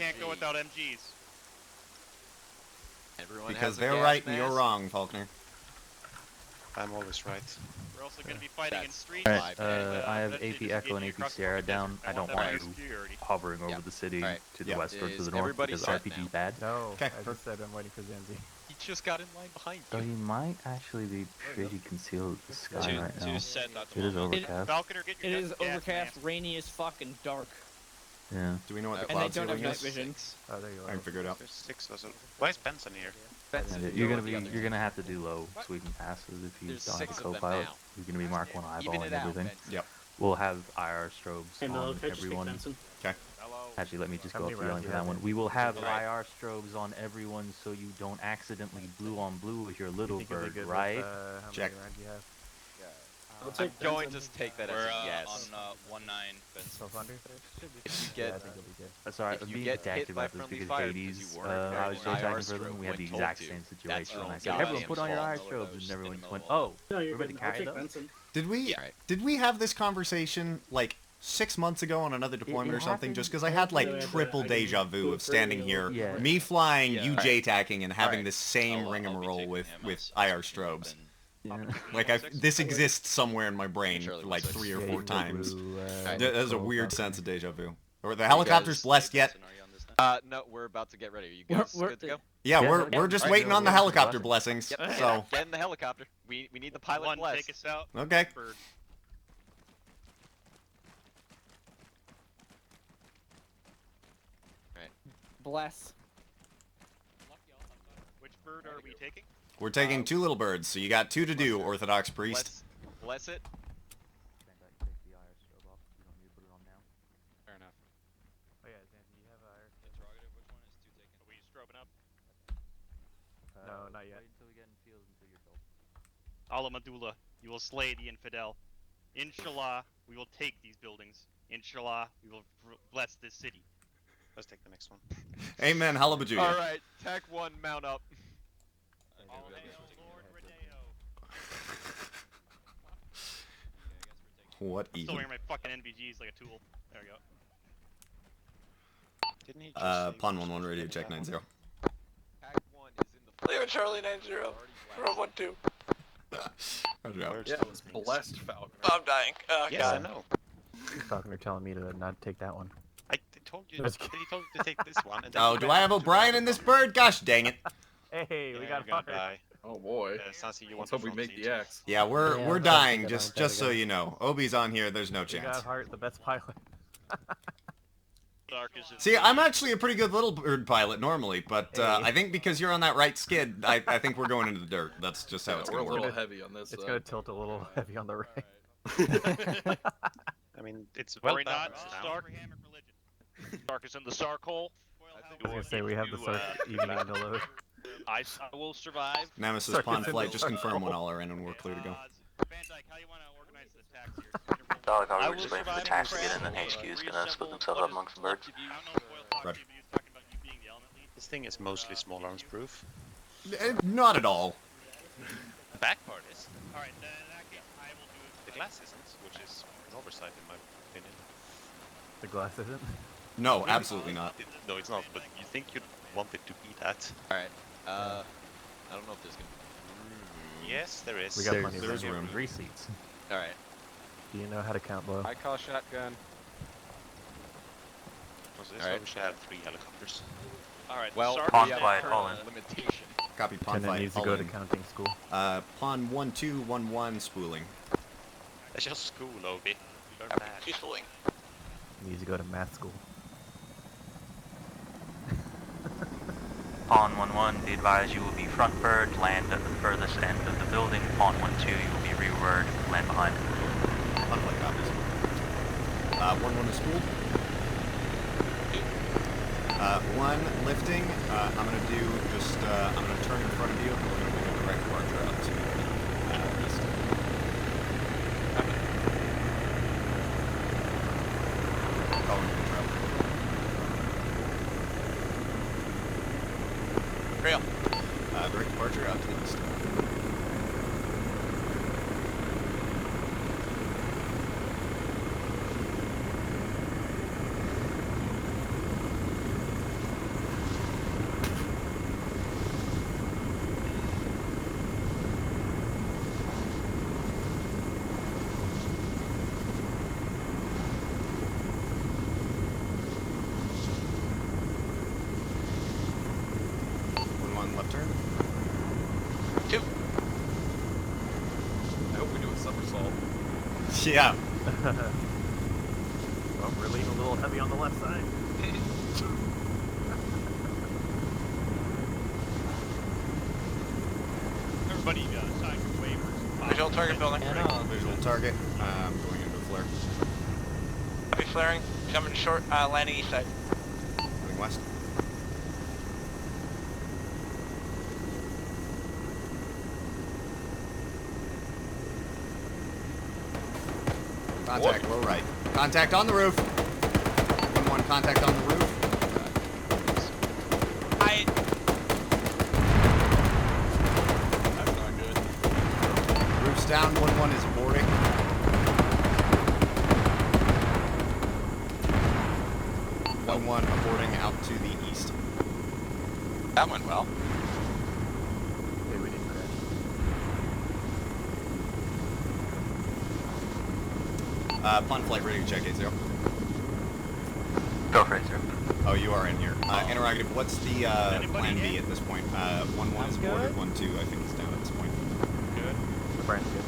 can't go without MGs. Everyone Because has a they're gas right and you're mask. wrong, Faulkner. I'm always right. We're also going to be fighting in streets. Alright, I have AP Echo and AP Sierra down. I don't want you hovering over the city to the west or to the north because RPG's bad. No, I just said I'm waiting for Zanzi. He just got in line behind you. So you might actually be pretty concealed with the sky right now. It is overcast. It is overcast, rainy as fuck, and dark. Yeah. Do we know what the And cloud they don't have ceiling night is? vision. Oh, there you I can figure it out. There's 6 or so. Why is Benson here? You're gonna have to do low sweeping passes if you don't have a co-pilot. You're gonna be Mark 1 eyeball and everything. Yep. We'll have IR strobes on everyone. Okay. Actually, let me just go up the yelling for that one. We will have IR strobes on everyone so you don't accidentally blue on blue with your little bird, right? Check. I'm going to take that as a yes. On 1-9, Benson. If you get, That's alright, I'm being detective about this because Hades, I was talking for them, we had the exact same situation. I said, everyone put on your IR strobes, and everyone just went, oh, we're going to carry those? Did we have this conversation, like, 6 months ago on another deployment or something? Just because I had, like, triple deja vu of standing here, me flying, you J-tacking, and having this same rigmarole with IR strobes. Like, this exists somewhere in my brain, like 3 or 4 times. There's a weird sense of deja vu. Are the helicopters blessed yet? No, we're about to get ready. Are you guys good to go? Yeah, we're just waiting on the helicopter blessings. So get in the helicopter. We need the pilot blessed. Take us out. Okay. Bird. Right. Bless. Which bird are we taking? We're taking 2 little birds, so you got 2 to do, Orthodox priest. Bless it. Fair enough. Oh yeah, Zanzi, you have IR. Interrogative, which one is 2 taken? Are we strobing up? No, not yet. Wait until we get in field until you're told. Allah Madula, you will slay the infidel. Inshallah, we will take these buildings. Inshallah, we will bless this city. Let's take the next one. Amen, Halabajuya. Alright, Tech 1, mount up. All hail Lord Rodeo. What Still even? wearing my fucking NVGs like a tool. There we go. Didn't he just Pon 1-1 radio, check 9-0. Tech 1 is in the Leo Charlie 90, Row 1-2. Roger out. Yeah, it was blessed, Falcon. I'm dying. Yes, I know. Falconer telling me to not take that one. I told you. He told you to take this one. And then Oh, you do went I have to O'Brien in this bird? Gosh dang it. Hey, we got gonna fired. die. Oh boy. Sansi, you Let's want hope we make the X. Yeah, we're dying, just so you know. Obi's on here, there's no We chance. got Hart, the best pilot. See, I'm actually a pretty good little bird pilot normally, but I think because you're on that right skid, I think we're going into the dirt. That's just how it's We're going a to little work. heavy on this. It's gonna tilt a little heavy on the right. I mean, it's well Worry not, balanced now. Stark. Stark is in the Stark hole. I was gonna say we have the Sark evening to load. I will survive. Nemesis Sark Pond is in flight, the just confirm circle. when all are in and we're clear to go. Van Dyke, how do you want to organize the attacks here? Dog, I we're will just waiting for the survive tanks to get in, then HQ is gonna split themselves up amongst the birds. I don't know if Boyle talked to you, but he was talking about you being the element lead. This thing is mostly small arms proof. Not at all. The back part is. Alright, then in that case, I will do it. The glass isn't, which is an oversight in my opinion. The glass isn't. No, absolutely not. No, it's not, but you think you'd want it to be that. Alright, I don't know if there's gonna be... Yes, there is. We got plenty of There's room. room. 3 seats. Alright. Do you know how to count low? I call shotgun. So this one we should have 3 helicopters. Alright, Well, Sark Pond we have flight, a all in. limitation. Copy, Pond Tenant flight, needs to all go to in. counting school. Pond 1-2-1-1 spooling. That's just school, Obi. Learn I'm math. peacefully. Needs to go to math school. Pawn 1-1, be advised you will be front bird, land at the furthest end of the building. Pawn 1-2, you will be rear bird, land behind. Pond flight copies. 1-1 is spooled. 1 lifting. I'm gonna do just, I'm gonna turn in front of you and we're gonna make a direct departure out to east. Calling control. Real. Direct departure out to the east. turn. 2. I hope we do a somersault. Yeah. Well, we're leaning a little heavy on the left side. Everybody sign your waivers. Visual target building. Visual target. Going into flare. Copy flaring. Coming short, landing east side. Going west. Contact, low right. Contact on the roof. 1-1, contact on the roof. That's not good. Roof's down, 1-1 is boarding. One aborting out to the east. That went well. Maybe we didn't crash. Pun flight ready to check 80. Go for it, sir. Oh, you are in here. Interrogative, what's the plan B at this point? 1-1 is boarded, 1-2 I think is down at this point. Good. Brand's good.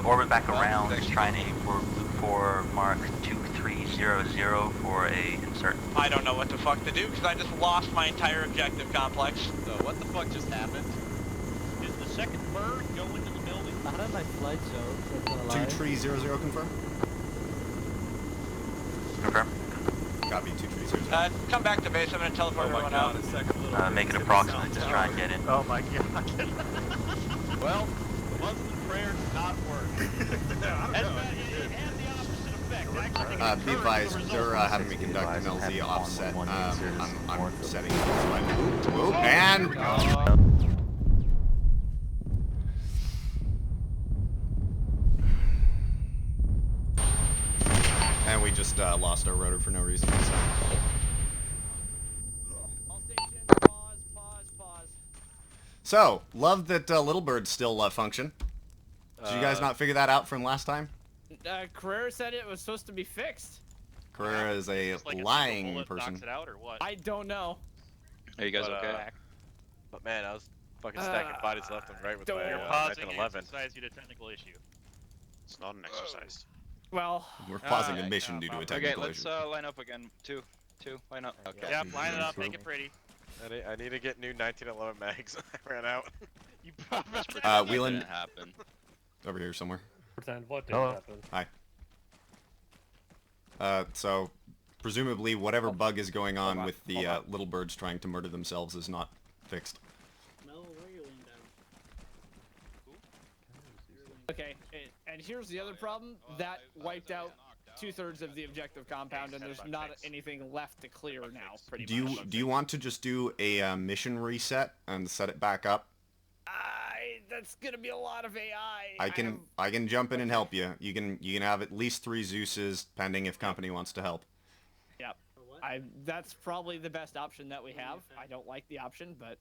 Orbit back around, trying to aim for Loop 4 Mark 2300 for a insert. I don't know what the fuck to do because I just lost my entire objective complex. So what the fuck just happened? Did the second bird go into the building? Not on my flight zone. 2300 confirm? Confirm. Copy, 2300. Come back to base. I'm gonna teleport everyone out. a second little Make it approximate, just try and get in. Oh my god. Well, months of prayer did not work. It had the opposite effect. Actually, Be advised, they're having me conduct an LZ offset. I'm setting it this way. Whoop, and... And we just lost our rotor for no reason. So. All stations, pause. So, love that Little Birds still function. Did you guys not figure that out from last time? Carrera said it was supposed to be fixed. Carrera is a just like a lying single bullet person. knocks it out, or what? I don't know. Are you guys But, okay? But man, I was fucking stacking bodies left and right with Don't- my You're pausing 1911. exercise due to technical issue. It's not an exercise. Well, We're pausing a mission due to a Okay, technical let's issue. line up again. Two, line up. Okay. Yeah, line it up, make it pretty. I need to get new 1911 mags. I ran out. You probably Wheelan, Didn't happen. over here somewhere. Pretend what didn't happen. So, presumably, whatever bug is going on with the little birds trying to murder themselves is not fixed. okay, and here's the other problem. That wiped out 2/3 of the objective compound, and there's not anything left to clear now, pretty much. Do you want to just do a mission reset and set it back up? That's gonna be a lot of AI. I can jump in and help you. You can have at least 3 Zeuses, pending if company wants to help. Yep. That's probably the best option that we have. I don't like the option, but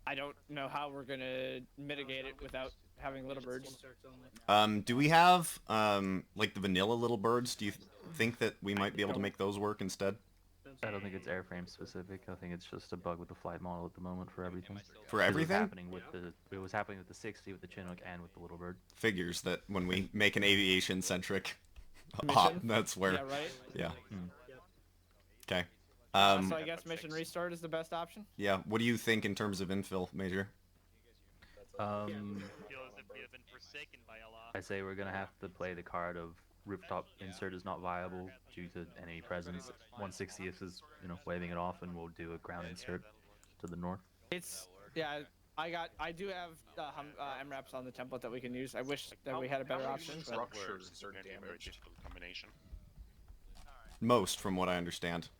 I don't know how we're gonna mitigate it without having little birds. Do we have like the vanilla little birds? Do you think that we might be able to make those work instead? I don't think it's airframe specific. I think it's just a bug with the flight model at the moment for everything. For 'Cause everything? It was happening with the 60, with the Chinook, and with the Little Bird. Figures that when we make an aviation-centric op, that's where... Yeah, right? Yeah. Okay. So I guess mission restart is the best option? Yeah, what do you think in terms of infill, Major? feel as if we have been forsaken by Allah. I say we're gonna have to play the card of rooftop insert is not viable due to enemy presence. 160th is, waving it off, and we'll do a ground insert to the north. I do have MRAPs on the template that we can use. I wish that we had a better option. But... Structures are damaged. Combination. Most, from what I understand.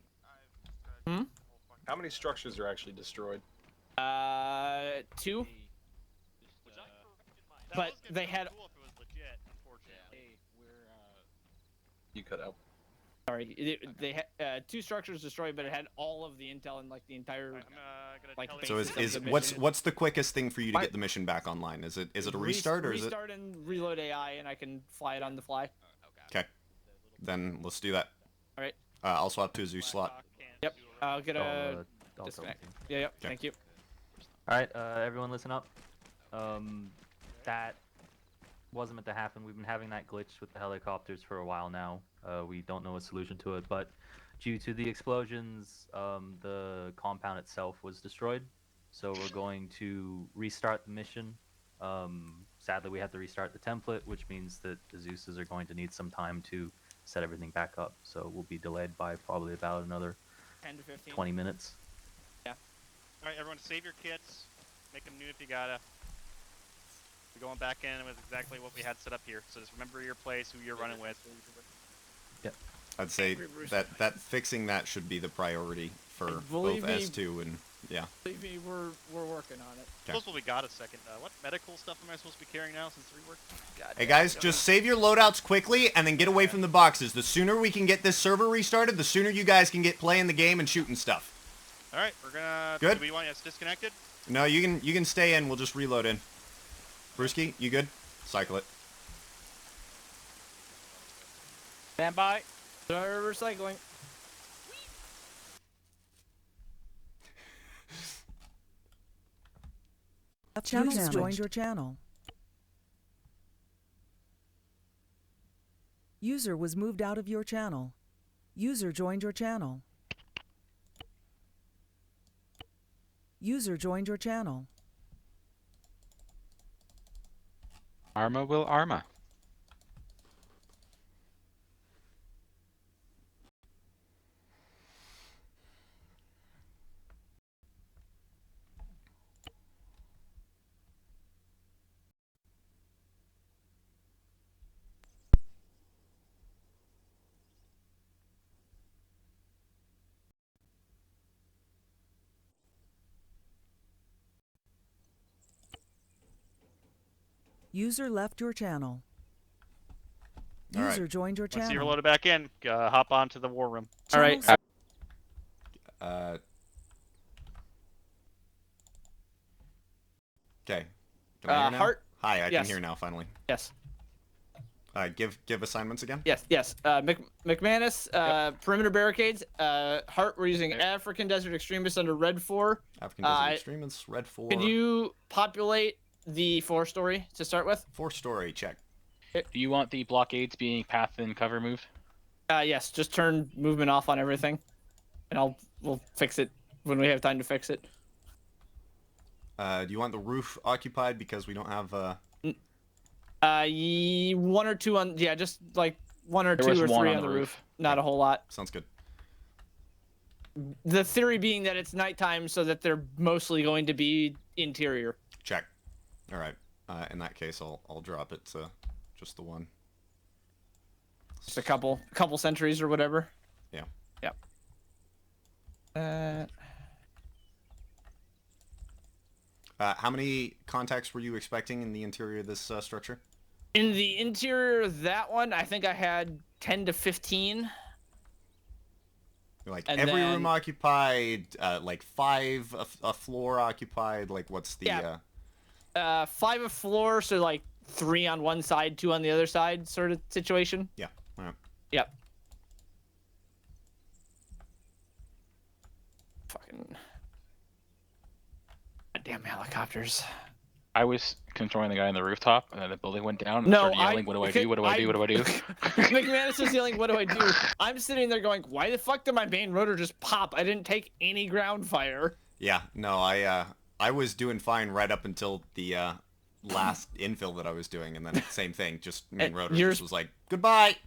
How many structures are actually destroyed? 2. But they had... You cut out. Sorry, they had 2 structures destroyed, but it had all of the intel and like the entire So what's the quickest thing for you to get the mission back online? Is it a restart, or is it restart and reload AI, and I can fly it on the fly? Okay, then let's do that. All right. I'll swap to a Zeus slot. Yep. I'll get a I'll disconnect. tell Yeah. Yep. Okay. Thank you. Alright, everyone listen up. That wasn't meant to happen. We've been having that glitch with the helicopters for a while now. We don't know a solution to it, but due to the explosions, the compound itself was destroyed. So we're going to restart the mission. Sadly, we have to restart the template, which means that the Zeuses are going to need some time to set everything back up. So we'll be delayed by probably about another 10 to 15. 20 minutes. Yeah. Alright, everyone, save your kits. Make them new if you gotta. We're going back in with exactly what we had set up here. So just remember your place, who you're running with. Yep. I'd say that fixing that should be the priority for both S2 and yeah. Believe me, we're working on it. Suppose what we got a second. What medical stuff am I supposed to be carrying now since rework? Hey guys, just save your loadouts quickly and then get away from the boxes. The sooner we can get this server restarted, the sooner you guys can get playing the game and shooting stuff. All right, we're gonna. Good. Do we want us disconnected? No, you can stay in. We'll just reload in. Brewski, you good? Cycle it. Stand by. Start recycling. User joined your channel. User was moved out of your channel. User joined your channel. User joined your channel. Arma will Arma. User left your channel. All User right. joined your channel. Once you're loaded back in, hop onto the war room. All right. Okay. Can I hear now? Hart. Hi, I Yes. can hear now finally. Yes. Give assignments again. Yes. Yes. McManus. Perimeter barricades. Hart. We're using African Desert Extremists under Red 4. African Desert Extremists, Red 4. Can you populate the 4-story to start with? 4-story, check. Do you want the blockades being path and cover moved? Yes. Just turn movement off on everything, and we'll fix it when we have time to fix it. Do you want the roof occupied because we don't have one or two on. Yeah, just like one or two or three on the roof. Not a whole lot. Sounds good. The theory being that it's nighttime, so that they're mostly going to be interior. Check. All right. In that case, I'll drop it to just the one. Just a couple sentries or whatever. Yeah. Yep. How many contacts were you expecting in the interior of this structure? In the interior of that one, I think I had 10 to 15. Like And every then- room occupied, like 5 a floor occupied. Like what's the? 5 a floor, so like 3 on one side, 2 on the other side, sort of situation. Yeah. All right. Yep. Fucking goddamn helicopters. I was controlling the guy on the rooftop, and then the building went down, and No, started yelling, what do I do, what do I do, what do I do? McManus is yelling, what do I do? I'm sitting there going, why the fuck did my main rotor just pop? I didn't take any ground fire. Yeah. No, I was doing fine right up until the last infill that I was doing, and then same thing. Just main rotor just was like goodbye.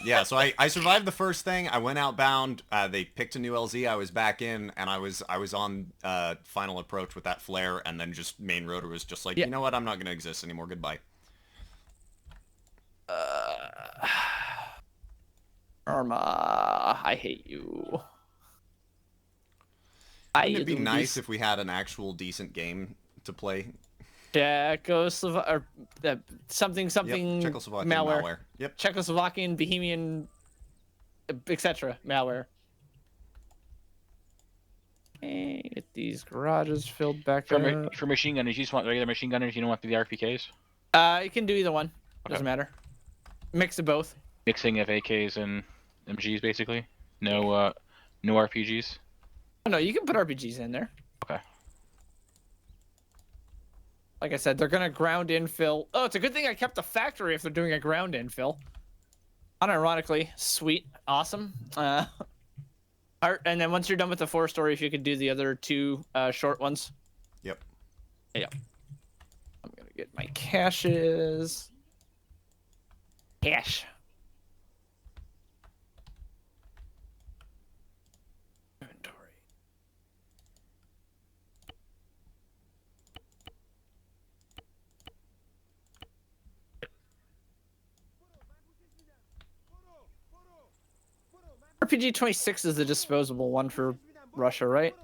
Yeah, so I survived the first thing. I went outbound. They picked a new LZ. I was back in, and I was on final approach with that flare, and then just main rotor was just like, you know what? I'm not gonna exist anymore. Goodbye. Arma, I hate you. Wouldn't it be nice if we had an actual decent game to play? Czechoslovakian something Yep, Czechoslovakian malware. Yep. Czechoslovakian, Bohemian, etc. malware. Okay, get these garages filled back up. For machine gunners, you just want regular machine gunners, you don't want the RPKs? You can do either one. Doesn't matter. Mix of both. Mixing of AKs and MGs, basically? No RPGs? Oh, no, you can put RPGs in there. Okay. Like I said, they're gonna ground infill. Oh, it's a good thing I kept the factory if they're doing a ground infill. Unironically, sweet, awesome. And then once you're done with the 4-story, if you could do the other 2 short ones. Yep. Yeah. I'm gonna get my caches. Cache. Inventory. RPG-26 is the disposable one for Russia, right?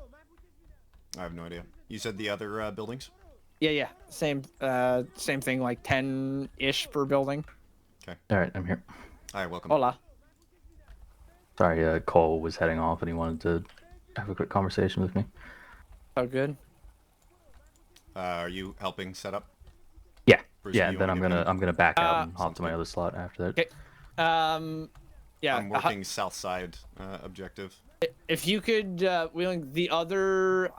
I have no idea. You said the other buildings? Yeah. Same thing, like 10-ish per building. Okay. All right, I'm here. Hi, welcome. Hola. Sorry, Cole was heading off and he wanted to have a quick conversation with me. Oh, good. Are you helping set up? Yeah. Bruce, Yeah, you then wanna I'm gonna back out and hop sounds to my good. other slot after that. Okay. Yeah. I'm working south side objective. If you could, wheeling the other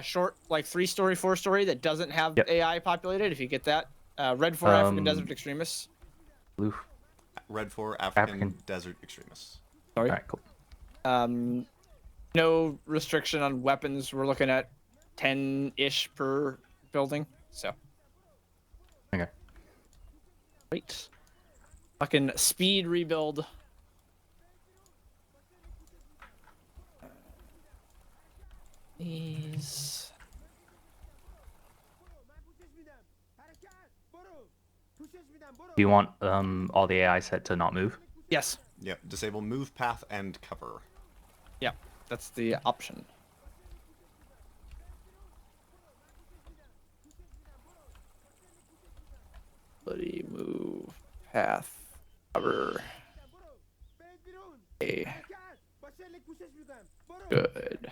short, like 3-story, 4-story that doesn't have AI populated, if you get that. Red for African Desert Extremists. Blue. Red for African Desert Extremists. Sorry. All right, cool. No restriction on weapons. We're looking at 10-ish per building. So. Okay. Great. Fucking speed rebuild. These. Do you want all the AI set to not move? Yes. Yep. Disable move path and cover. Yeah, that's the option. Buddy move path cover. Okay. Good.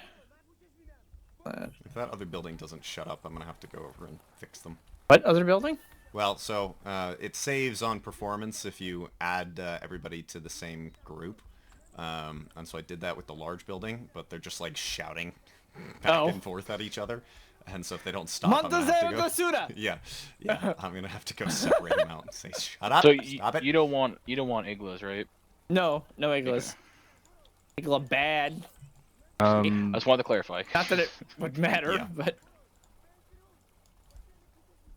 If that other building doesn't shut up, I'm gonna have to go over and fix them. What other building? Well, so it saves on performance if you add everybody to the same group, and so I did that with the large building, but they're just like shouting back and forth at each other, and so if they don't stop, I'm gonna have to go. Yeah, I'm gonna have to go separate them out and say, "Shut up! So Stop it!" you don't want igloos, right? No igloos. Igla bad. I just wanted to clarify. Not that it would matter, but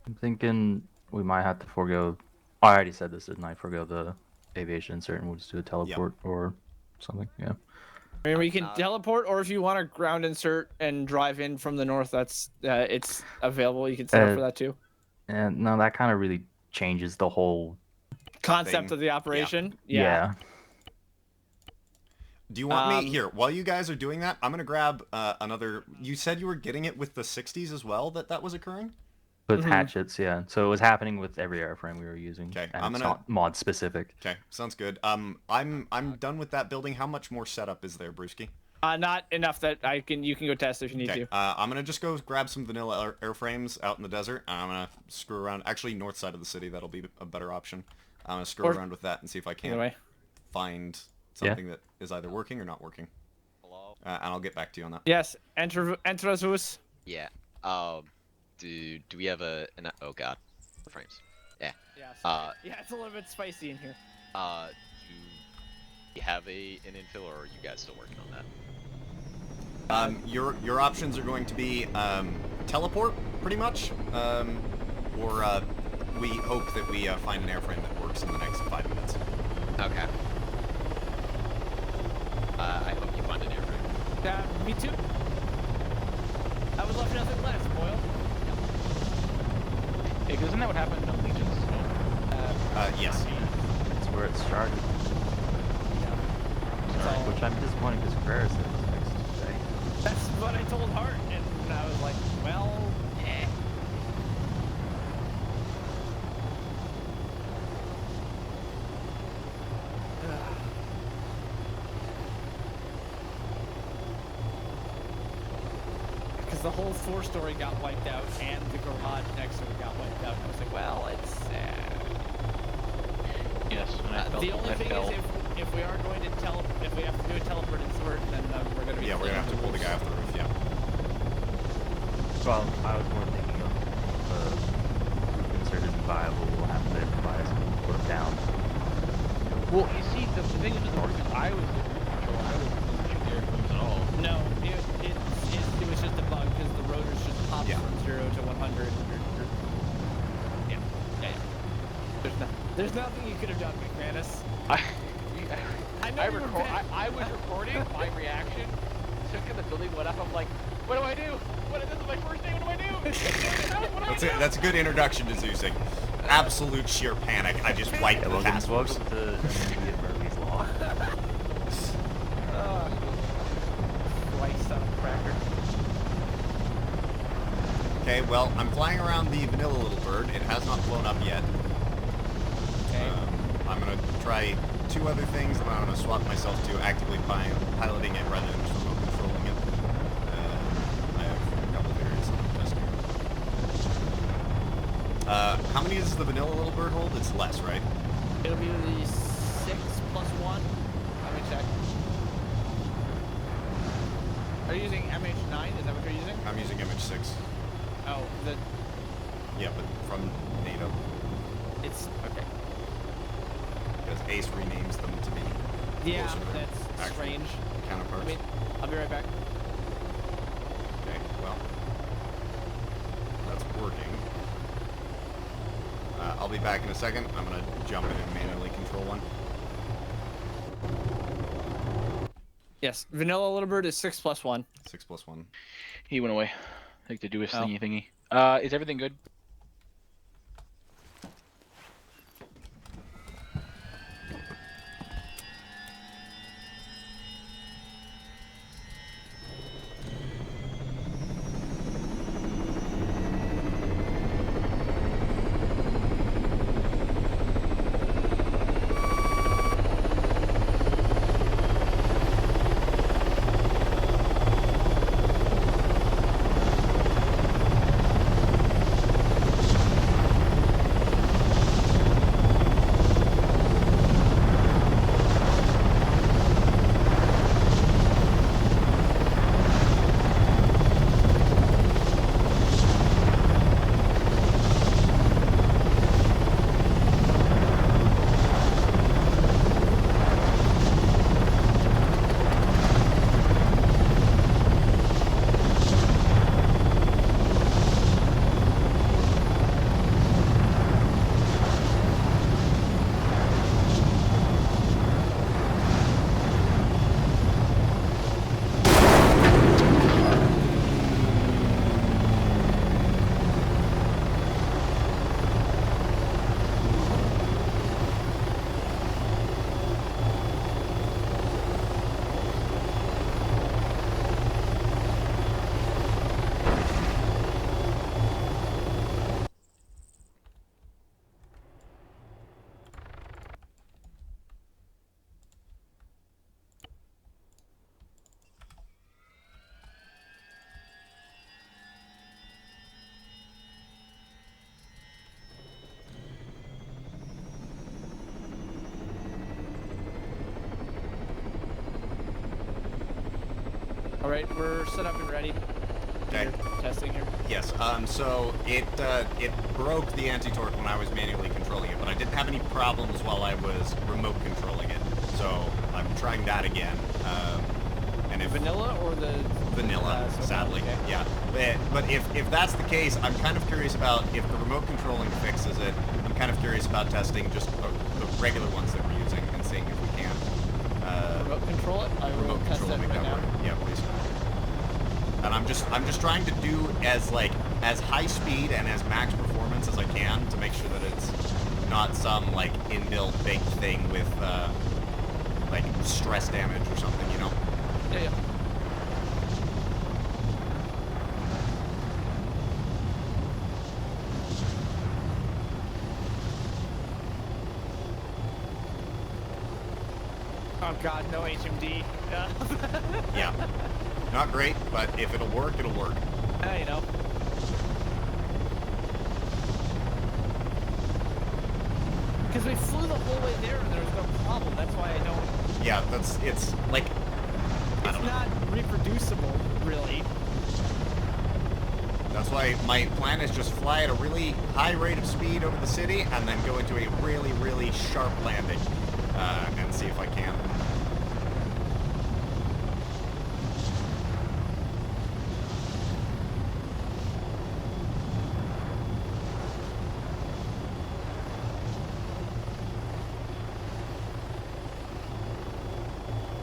I'm thinking we might have to forego. I already said this, didn't I? Forego the aviation insert and we'll just do a teleport or something. Yeah. I mean, we can teleport, or if you want a ground insert and drive in from the north, that's it's available. You can set up for that too. And no, that kind of really changes the whole concept of the operation. Yeah. Do you want me here while you guys are doing that? I'm gonna grab another. You said you were getting it with the 60s as well. That was occurring. With hatchets, yeah. So it was happening with every airframe we were using. Okay, and it's not mod specific. Okay, sounds good. I'm done with that building. How much more setup is there, Brewski? Not enough that you can go test if you need to. I'm gonna just go grab some vanilla airframes out in the desert. I'm gonna screw around. Actually, north side of the city. That'll be a better option. I'm gonna screw around with that and see if I can find something that is either working or not working. Hello. And I'll get back to you on that. Yes, enter Zeus. Yeah. Do we have an oh god, frames? Yeah. Yeah. Yeah, it's a little bit spicy in here. Do you have an infill, or are you guys still working on that? Your options are going to be teleport, pretty much, or we hope that we find an airframe that works in the next 5 minutes. Okay. I hope you find an airframe. Me too. I would love nothing less, Boyle. Hey, isn't that what happened to Legions? Yes. That's where it started. Which I'm disappointed because Ferris was fixed today. That's what I told Hart, and I was like, well, yeah. Because the whole 4-story got wiped out, and the garage next to it got wiped out. And I was like, well, it's Yes. the only thing is if we are going to if we have to do a teleport insert, then we're going to be we're gonna have to pull the guy off the roof. Yeah. Well, I was more thinking of viable, we'll have to improvise and put them down. Well, you see, the thing is with the Orcas, I was the cruise control. I wasn't shoot the air moves at all. No, it was just a bug because the rotors just popped from 0 to 100. There's nothing you could have done, McManus. I was recording my reaction. Took in the building, went up. I'm like, what do I do? This is my first day. What do I do? That's a good introduction to Zeusing. Absolute sheer panic. I just wiped the task force. Welcome to immediate Murphy's Law. Christ on a cracker. Okay, well, I'm flying around the vanilla little bird. It has not blown up yet. Okay. I'm going to try 2 other things, and I'm going to swap myself to actively piloting it rather than just remote controlling it. I have a couple of areas I'm testing. How many does the vanilla little bird hold? It's less, right? It'll be the 6 plus 1. Let me check. Are you using MH9? Is that what you're using? I'm using MH6. Oh, Yeah, but from NATO. it's okay. Because Ace renames them to be Yeah, closer to that's actual strange. counterparts. Wait, I'll be right back. Okay, well, that's working. I'll be back in a second. I'm going to jump in and manually control one. Yes, vanilla little bird is 6 plus 1. 6 plus 1. He went away. I think to do his thingy. Is everything good? All right, we're set up and ready. Okay. Testing here. Yes, so it broke the anti-torque when I was manually controlling it, but I didn't have any problems while I was remote controlling it. So I'm trying that again. And if Vanilla or the vanilla, sadly, okay. yeah. But if that's the case, I'm kind of curious about if the remote controlling fixes it. I'm kind of curious about testing just the regular ones that we're using and seeing if we can. Remote control it. I will test that right now. Yeah, please. And I'm just trying to do as high speed and as max performance as I can to make sure that it's not some like inbuilt big thing with like stress damage or something, you know? Yeah, yeah. Oh god, no HMD. Yeah. Not great, but if it'll work, it'll work. You know. Because we flew the whole way there and there was no problem. That's why I don't... Yeah, it's like... It's not reproducible, really. That's that's why my plan is just fly at a really high rate of speed over the city and then go into a really, really sharp landing and see if I can.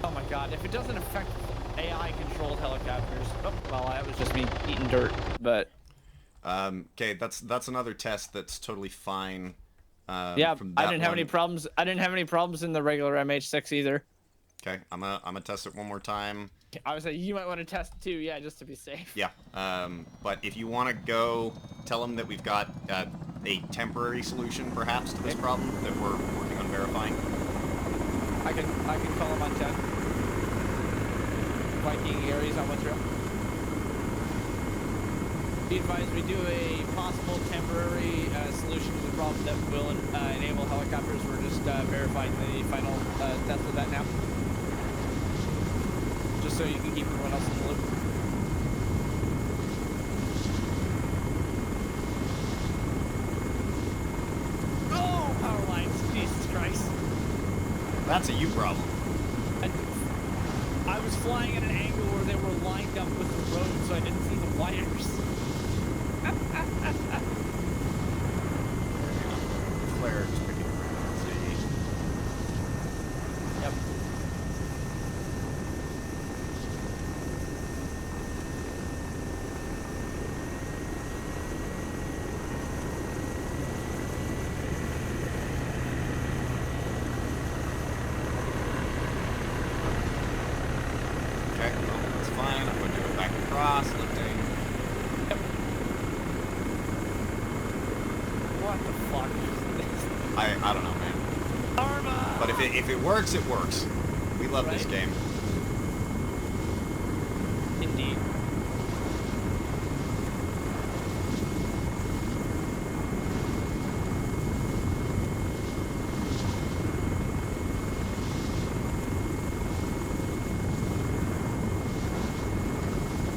Oh my god, if it doesn't affect AI-controlled helicopters... Oh, well, that was just me eating dirt, but... Okay, that's another test that's totally fine. Yeah, from I that didn't have one. any problems. I didn't have any problems in the regular MH6 either. Okay, I'm gonna test it one more time. I was like, you might want to test it too, yeah, just to be safe. Yeah, but if you want to go, tell them that we've got a temporary solution, perhaps, to this problem that we're working on verifying. I can call him on 10. Viking Aries on what's real. Be advised, we do a possible temporary solution to the problem that will enable helicopters. We're just verifying the final test of that now. Just so you can keep everyone else in the loop. Oh, power lines. Jesus Christ. That's a you problem. I was flying at an angle where they were lined up with the road, so I didn't see the wires. Flare is pretty good. Yep. Okay, well, that's fine. I'm going to do it back across, lifting. Yep. What the fuck is this? I don't know, man. Arma! But if it works, it works. We love this Right. game. Indeed.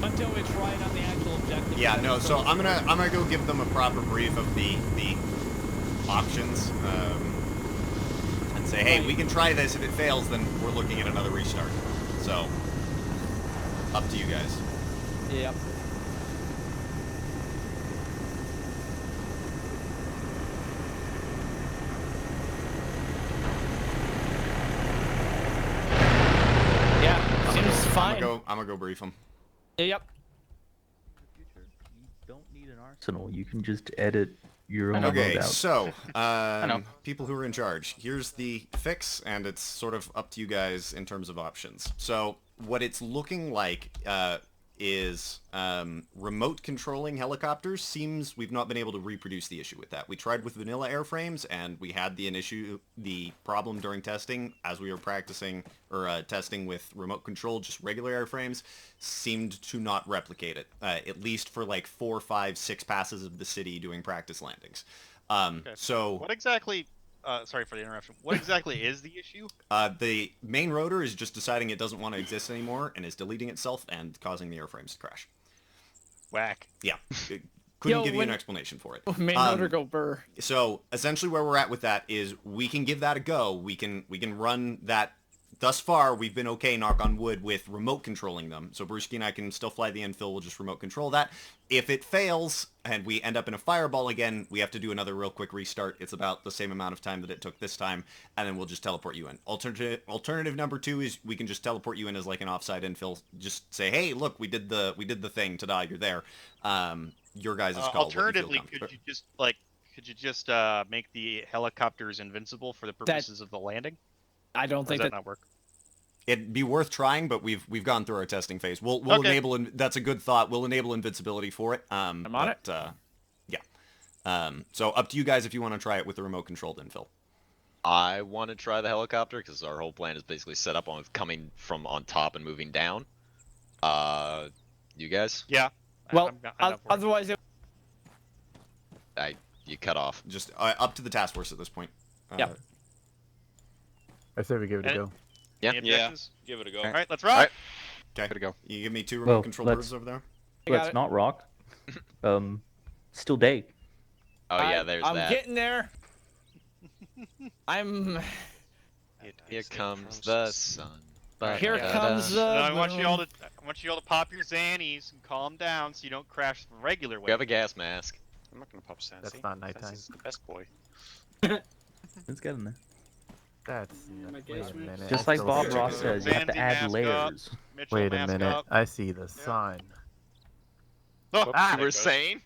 Until we try it on the actual objective. Yeah, no. So I'm gonna go give them a proper brief of the options, and say, hey, we can try this. If it fails, then we're looking at another restart. So up to you guys. Yep. Yeah, seems fine. I'm gonna go brief them. Yep. You don't need an arsenal. You can just edit your own Okay, loadout. so people who are in charge, here's the fix, and it's sort of up to you guys in terms of options. So what it's looking like is remote controlling helicopters. Seems we've not been able to reproduce the issue with that. We tried with vanilla airframes, and we had the problem during testing as we were practicing or testing with remote control, just regular airframes, seemed to not replicate it, at least for like 4, 5, 6 passes of the city doing practice landings. Okay. So what exactly? Sorry for the interruption. What exactly is the issue? the main rotor is just deciding it doesn't want to exist anymore and is deleting itself and causing the airframes to crash. Whack. Yeah. Couldn't Yo, give you an when- explanation for it. Main motor go burr. So essentially where we're at with that is we can give that a go. We can run that. Thus far, we've been okay, knock on wood, with remote controlling them. So Brewski and I can still fly the infill. We'll just remote control that. If it fails and we end up in a fireball again, we have to do another real quick restart. It's about the same amount of time that it took this time, and then we'll just teleport you in. Alternative number 2 is we can just teleport you in as like an offside infill. Just say, hey, look, we did the thing. Ta-da, you're there. Your guys' call. Alternatively, could you just make the helicopters invincible for the purposes of the landing? I don't Or think does that that. not work? It'd be worth trying, but we've gone through our testing phase. We'll Okay. enable. That's a good thought. We'll enable invincibility for it. I'm on it. Yeah. So up to you guys if you want to try it with the remote controlled infill. I want to try the helicopter because our whole plan is basically set up on coming from on top and moving down. You guys? Yeah. Well, I'm down for it. otherwise, You cut off. Just up to the task force at this point. Yep. I say we give it a And- go. Yeah. Any objections? Give it a go. All right, let's rock. Okay. Good to go. You give me 2 Well, remote controlled let's- birds over there. I got Let's it. not rock. Still day. Oh yeah, there's I'm that. getting there. Here comes the sun. Here comes the. I want you all to pop your Xannies and calm down so you don't crash the regular way. You have a gas mask. I'm not gonna pop Sansi. That's not nighttime. Sansi's the best boy. Let's get in there. That's. Wait a minute. Just I like still Bob see Ross it. says, you have to add Zanzi mask layers. up, Mitchell Wait a mask minute. up. I see the sun. Oh, You there were it goes. saying?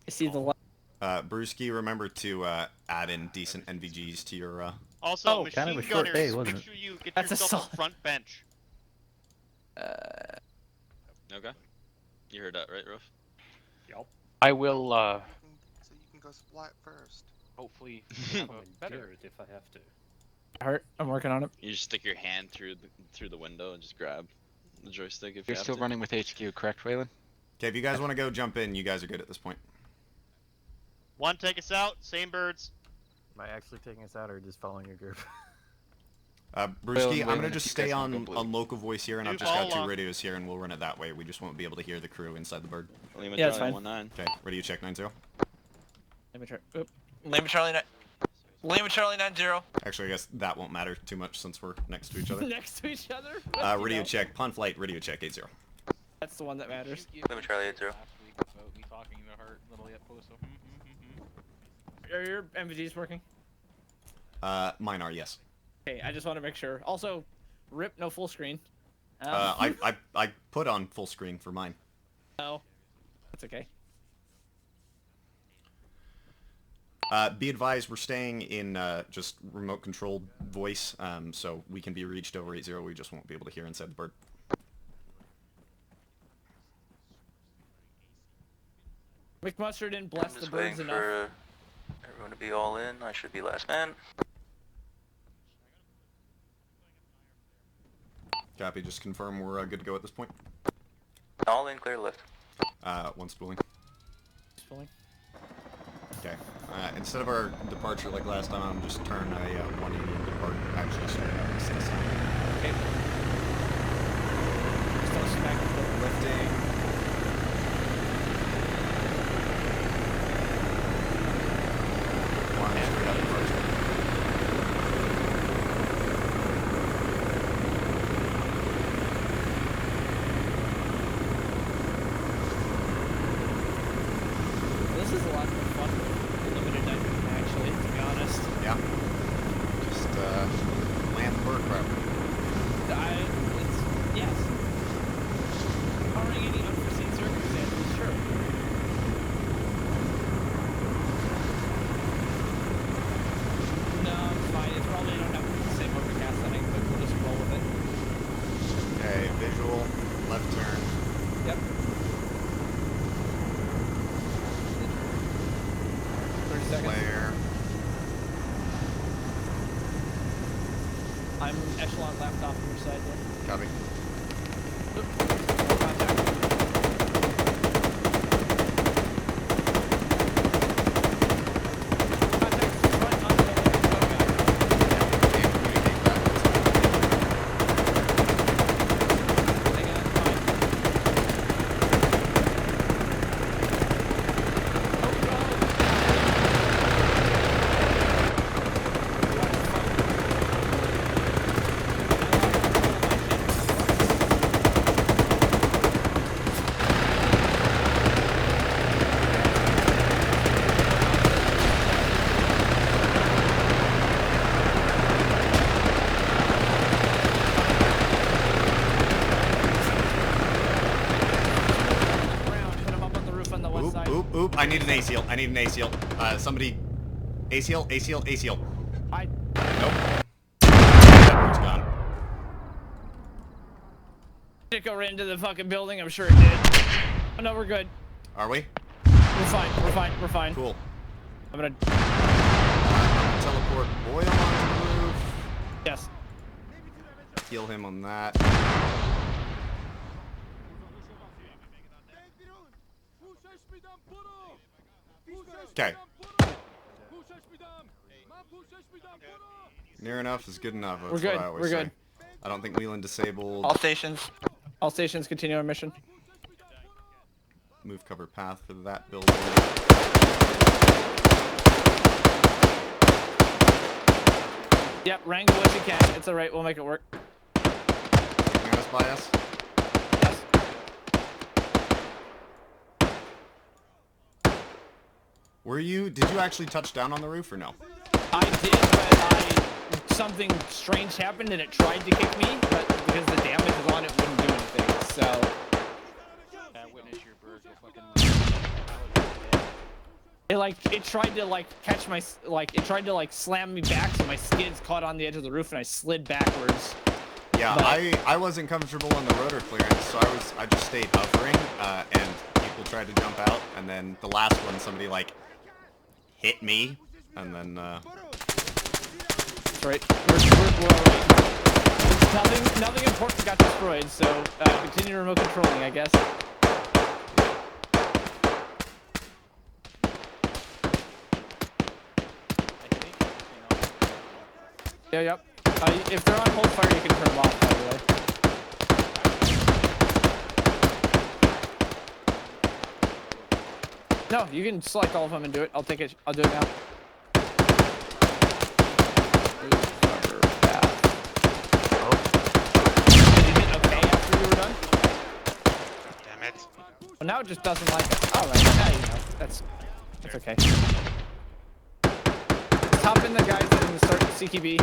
I see the. Brewski, remember to add in decent NVGs to your. Also, kind machine of a short gunners, day, wasn't make it? sure you get That's a yourself solid- a front bench. Okay. You heard that, right, Ruff? I will, So you can go splat first. hopefully Better if I have to. Hurt. I'm working on it. You just stick your hand through the window and just grab the joystick if You're you have still to. running with HQ, correct, Waylon? Okay, if you guys want to go jump in, you guys are good at this point. One, take us out. Same birds. Am I actually taking us out or just following your group? Brewski, I'm Waylon, gonna if just you stay guys wanna on go blue. local voice here, and I've Dude, just got all 2 along. radios here, and we'll run it that way. We just won't be able to hear the crew inside the bird. Lima Yeah, it's Charlie fine. 19. Okay, radio check 90. Let me try. Oop. Lima Charlie 90. Actually, I guess that won't matter too much since we're next to each other. Next to each other. Radio check, pun flight, radio check 80. That's the one that matters. Lima Charlie 80. Last week about me talking to her little yet post. Are your MVGs working? Mine are, yes. Okay, I just want to make sure. Also, rip no full screen. I put on full screen for mine. No, that's okay. Be advised, we're staying in just remote controlled voice, so we can be reached over 80. We just won't be able to hear inside the bird. McMustard didn't bless the Just birds waiting enough. for everyone to be all in. I should be last man. Copy, just confirm we're good to go at this point. All in, clear lift. One spooling. Spooling. Okay. Instead of our departure like last time, I'm just turn a 180 and depart actually straight out instead of sound. Okay. Just don't smack the Lifting. One straight out departure. This is a lot more fun with limited diamond, actually, to be honest. Yeah. Just land the bird properly. Yes. Barring any unforeseen circumstances, sure. No, it's fine. It's probably don't have the same overcast setting, but we'll just roll with it. Okay, visual, left turn. Yep. 30 seconds. Flare. I'm echelon left off your side there. Copy. Contact. Contact front on the Can't communicate back. Hang on, fine. Put him up on the roof on the west Oop, side. oop, oop. I need an ACL. I need an ACL. Somebody. ACL, ACL, ACL. I Nope. That bird's gone. did go right into the fucking building. I'm sure it did. Oh, no, we're good. Are we? We're fine. We're fine. We're fine. Cool. I'm gonna. Teleport Boyle onto the roof. Yes. Heal him on that. Okay. Near enough is good enough. That's We're good, What I always we're say. good. I don't think Whelan disabled. All stations. All stations continue our mission. move cover path for that building. Yep, wrangle what you can. It's alright, we'll make it work. Can us by us? Yes. Did you actually touch down on the roof or no? I did, but something strange happened and it tried to kick me, but because the damage was on, it wouldn't do anything, so... Witness your bird go fucking... It tried to catch my, it tried to slam me back, so my skids caught on the edge of the roof and I slid backwards. Yeah, but... I wasn't comfortable on the rotor clearance, so I just stayed hovering, and people tried to jump out, and then the last one, somebody hit me, and then That's right. We're all right. Nothing important got destroyed, so continue remote controlling, I guess. Yeah, yep. If they're on hold fire, you can turn them off, by the way. No, you can select all of them and do it. I'll take it. I'll do it now. Did you hit okay after you were done? Damn it. Well, now it just doesn't like it. All right, now you know. That's okay. Top in the guys in the start CQB.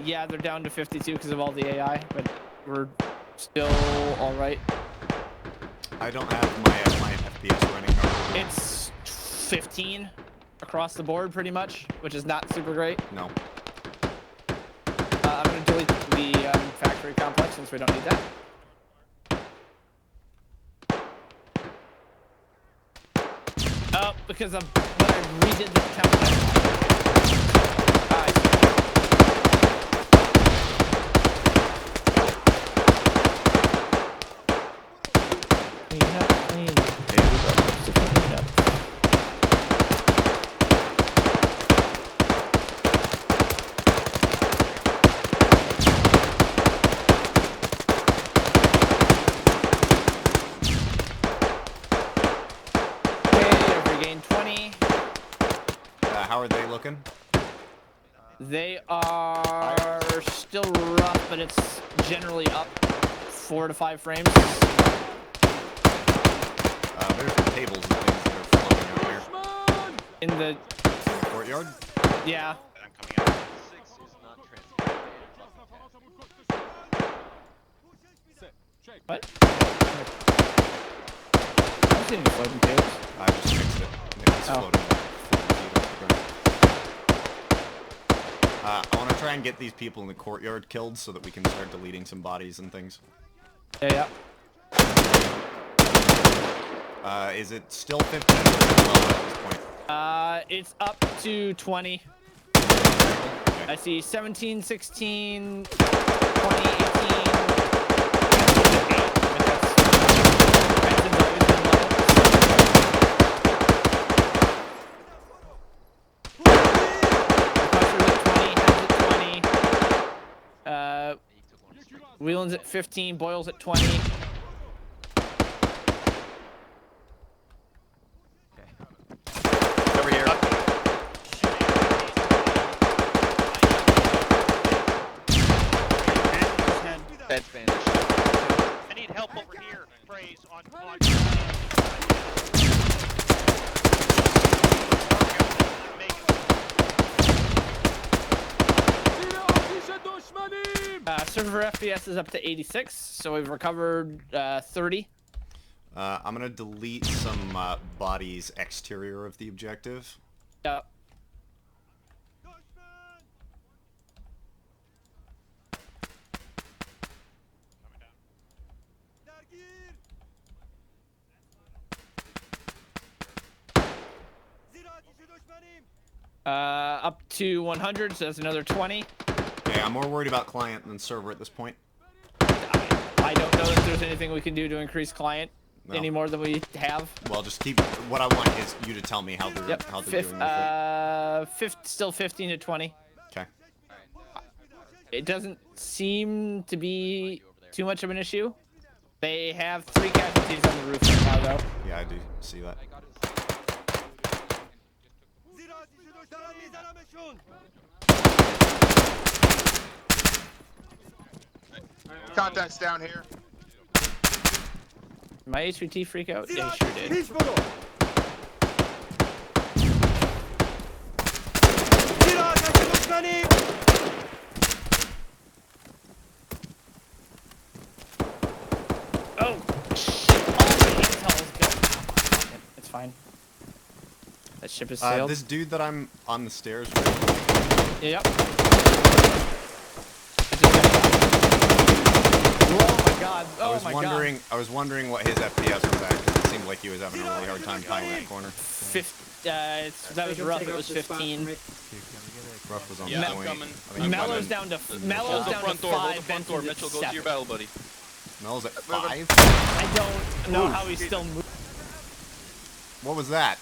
Yeah, they're down to 52 because of all the AI, but we're still all right. I don't have my FPS running. It's 15 across the board, pretty much, which is not super great. No. I'm gonna delete the factory complex since we don't need that. Oh, because when I redid the countdown. How are they looking? They are still rough, but it's generally up 4 to 5 frames. There's some tables and things that are floating out here. In the courtyard? Yeah. I'm coming out. 6 is not transparent. What? I don't see any floating tables. I just fixed it. It's floating. I want to try and get these people in the courtyard killed so that we can start deleting some bodies and things. Yeah. Is it still 15 or is it low at this point? It's up to 20. Okay. I see 17, 16, 20, 18. Wheelan's at 15, Boyle's at 20. Over here. Bed's vanished. I need help over here. Praise on. Server FPS is up to 86, so we've recovered 30. I'm gonna delete some bodies exterior of the objective. Yeah. Up to 100, so that's another 20. Okay, I'm more worried about client than server at this point. I don't know that there's anything we can do to increase client any more than we have. Well, just keep. What I want is you to tell me how they're how they're doing with it. Still 15 to 20. Okay. It doesn't seem to be too much of an issue. They have 3 casualties on the roof right now, though. Yeah, I do see that. Contacts down here. My HVT freak out? Yeah, he sure did. Oh, shit. All my intel is gone. It's fine. That ship is sailed. This dude that I'm on the stairs with. Yep. Oh my god. Oh my god. I was wondering what his FPS was at, because it seemed like he was having a really hard time finding that corner. That was rough. It was 15. Rough was on Yeah, point. I'm coming. I mean, Mellow's down to Hold the front door. Hold the front door. Mitchell, go to your battle, buddy. Mel's at 5? I don't know how he's still moving. What was that?